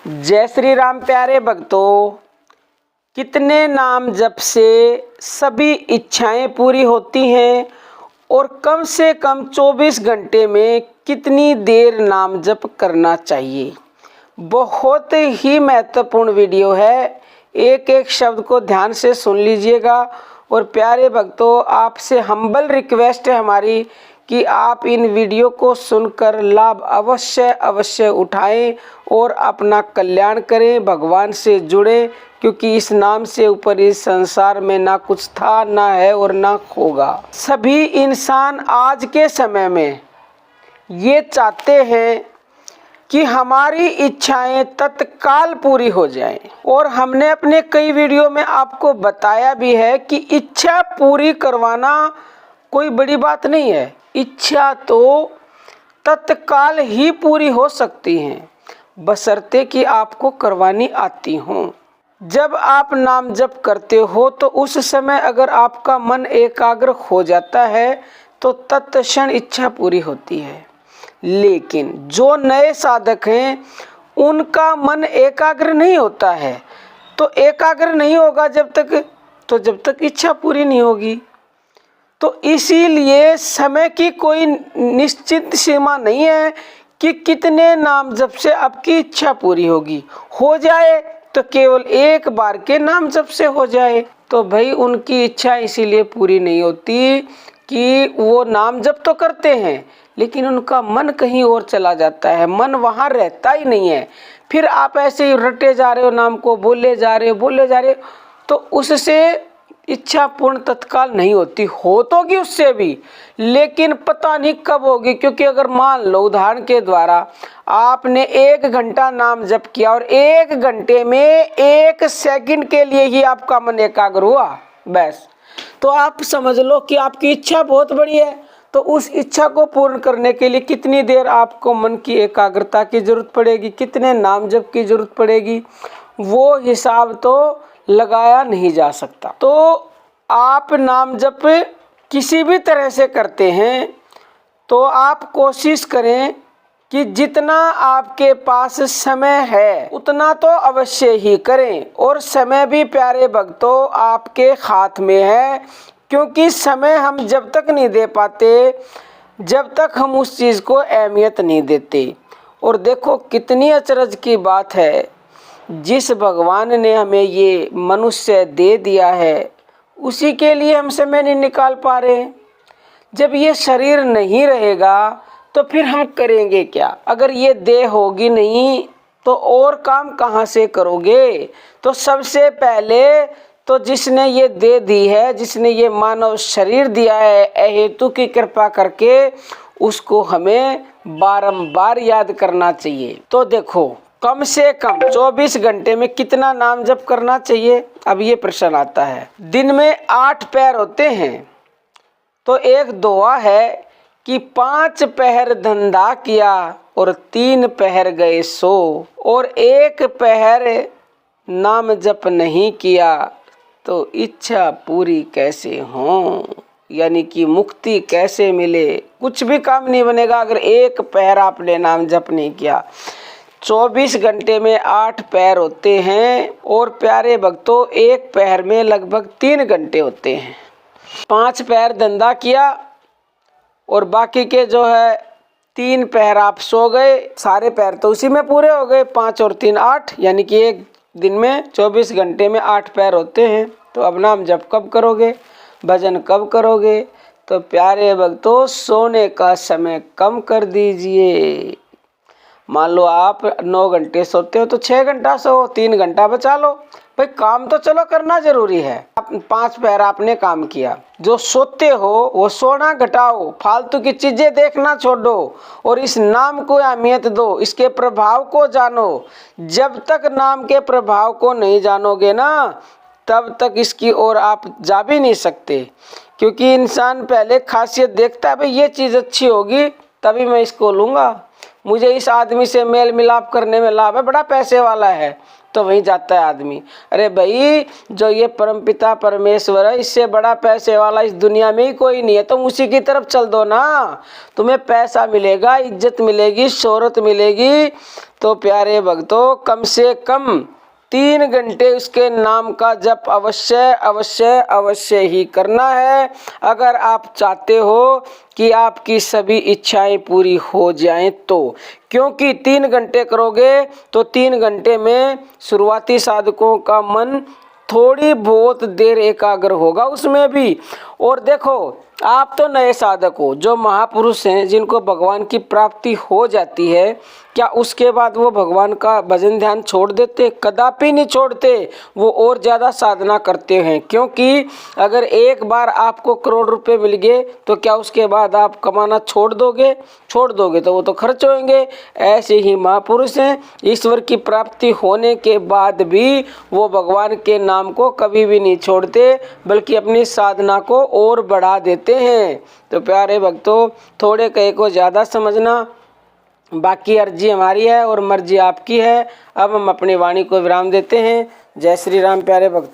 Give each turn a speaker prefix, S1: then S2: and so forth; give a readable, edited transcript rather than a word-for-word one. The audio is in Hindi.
S1: जय श्री राम प्यारे भक्तों। कितने नाम जप से सभी इच्छाएं पूरी होती हैं और कम से कम 24 घंटे में कितनी देर नाम जप करना चाहिए। बहुत ही महत्वपूर्ण वीडियो है, एक एक शब्द को ध्यान से सुन लीजिएगा। और प्यारे भक्तों, आपसे हम्बल रिक्वेस्ट है हमारी कि आप इन वीडियो को सुनकर लाभ अवश्य उठाएं और अपना कल्याण करें, भगवान से जुड़ें, क्योंकि इस नाम से ऊपर इस संसार में ना कुछ था, ना है और ना होगा। सभी इंसान आज के समय में ये चाहते हैं कि हमारी इच्छाएं तत्काल पूरी हो जाएं। और हमने अपने कई वीडियो में आपको बताया भी है कि इच्छा पूरी करवाना कोई बड़ी बात नहीं है। इच्छा तो तत्काल ही पूरी हो सकती हैं, बशर्ते कि आपको करवानी आती हो। जब आप नाम जप करते हो तो उस समय अगर आपका मन एकाग्र हो जाता है तो तत्क्षण इच्छा पूरी होती है। लेकिन जो नए साधक हैं उनका मन एकाग्र नहीं होता है, तो एकाग्र नहीं होगा जब तक इच्छा पूरी नहीं होगी। तो इसीलिए समय की कोई निश्चित सीमा नहीं है कि कितने नाम जप से आपकी इच्छा पूरी होगी। हो जाए तो केवल एक बार के नाम जप से हो जाए तो भाई उनकी इच्छा इसीलिए पूरी नहीं होती कि वो नाम जप तो करते हैं लेकिन उनका मन कहीं और चला जाता है, मन वहाँ रहता ही नहीं है। फिर आप ऐसे ही रटे जा रहे हो, नाम को बोले जा रहे हो, तो उससे इच्छा पूर्ण तत्काल नहीं होती। हो तो कि उससे भी, लेकिन पता नहीं कब होगी। क्योंकि अगर मान लो उदाहरण के द्वारा आपने 1 घंटा नाम जप किया और 1 घंटे में 1 सेकंड के लिए ही आपका मन एकाग्र हुआ, बस तो आप समझ लो कि आपकी इच्छा बहुत बड़ी है। तो उस इच्छा को पूर्ण करने के लिए कितनी देर आपको मन की एकाग्रता की जरूरत पड़ेगी, कितने नाम जप की जरूरत पड़ेगी, वो हिसाब तो लगाया नहीं जा सकता। तो आप नाम जप किसी भी तरह से करते हैं तो आप कोशिश करें कि जितना आपके पास समय है उतना तो अवश्य ही करें। और समय भी प्यारे भक्तों आपके हाथ में है, क्योंकि समय हम जब तक नहीं दे पाते जब तक हम उस चीज़ को अहमियत नहीं देते। और देखो कितनी अचरज की बात है, जिस भगवान ने हमें ये मनुष्य दे दिया है उसी के लिए हम समय नहीं निकाल पा रहे। जब ये शरीर नहीं रहेगा तो फिर हम करेंगे क्या? अगर ये देह होगी नहीं तो और काम कहाँ से करोगे? तो सबसे पहले तो जिसने ये दे दी है, जिसने ये मानव शरीर दिया है, अहेतु की कृपा करके उसको हमें बारंबार याद करना चाहिए। तो देखो कम से कम 24 घंटे में कितना नाम जप करना चाहिए? अब ये प्रश्न आता है। दिन में 8 पैर होते हैं, तो एक दुआ है कि 5 पहर धंधा किया और 3 पहर गए सो, और 1 पहर नाम जप नहीं किया तो इच्छा पूरी कैसे हो, यानी कि मुक्ति कैसे मिले। कुछ भी काम नहीं बनेगा अगर 1 पहर आपने नाम जप नहीं किया। 24 घंटे में 8 पैर होते हैं और प्यारे भक्तों 1 पैर में लगभग 3 घंटे होते हैं। 5 पैर धंधा किया और बाकी के जो है 3 पैर आप सो गए, सारे पैर तो उसी में पूरे हो गए। 5 और 3 8, यानी कि एक दिन में 24 घंटे में 8 पैर होते हैं। तो अब नाम जप कब करोगे, भजन कब करोगे? तो प्यारे भक्तों सोने का समय कम कर दीजिए। मान लो आप 9 घंटे सोते हो तो 6 घंटा सो, 3 घंटा बचा लो। भाई काम तो चलो करना जरूरी है। 5 पैर आपने काम किया, जो सोते हो वो सोना घटाओ, फालतू की चीजें देखना छोड़ो और इस नाम को अहमियत दो, इसके प्रभाव को जानो। जब तक नाम के प्रभाव को नहीं जानोगे ना तब तक इसकी ओर आप जा भी नहीं सकते। क्योंकि इंसान पहले खासियत देखता है, भाई ये चीज़ अच्छी होगी तभी मैं इसको लूँगा, मुझे इस आदमी से मेल मिलाप करने में लाभ है, बड़ा पैसे वाला है, तो वहीं जाता है आदमी। अरे भाई जो ये परमपिता परमेश्वर है इससे बड़ा पैसे वाला इस दुनिया में ही कोई नहीं है, तुम उसी की तरफ चल दो ना, तुम्हें पैसा मिलेगा, इज्जत मिलेगी, शोहरत मिलेगी, तो तो प्यारे भक्तों कम से कम 3 घंटे उसके नाम का जप अवश्य अवश्य अवश्य ही करना है, अगर आप चाहते हो कि आपकी सभी इच्छाएं पूरी हो जाएं तो। क्योंकि 3 घंटे करोगे तो 3 घंटे में शुरुआती साधकों का मन थोड़ी बहुत देर एकाग्र होगा उसमें भी। और देखो आप तो नए साधक हो, जो महापुरुष हैं जिनको भगवान की प्राप्ति हो जाती है, क्या उसके बाद वो भगवान का भजन ध्यान छोड़ देते? कदापि नहीं छोड़ते, वो और ज़्यादा साधना करते हैं। क्योंकि अगर एक बार आपको करोड़ रुपए मिल गए तो क्या उसके बाद आप कमाना छोड़ दोगे? छोड़ दोगे तो वो तो खर्च होंगे। ऐसे ही महापुरुष हैं, ईश्वर की प्राप्ति होने के बाद भी वो भगवान के नाम को कभी भी नहीं छोड़ते, बल्कि अपनी साधना को और बढ़ा देते हैं। तो प्यारे भक्तों थोड़े कहे को ज़्यादा समझना, बाकी अर्जी हमारी है और मर्जी आपकी है। अब हम अपनी वाणी को विराम देते हैं। जय श्री राम प्यारे भक्तों।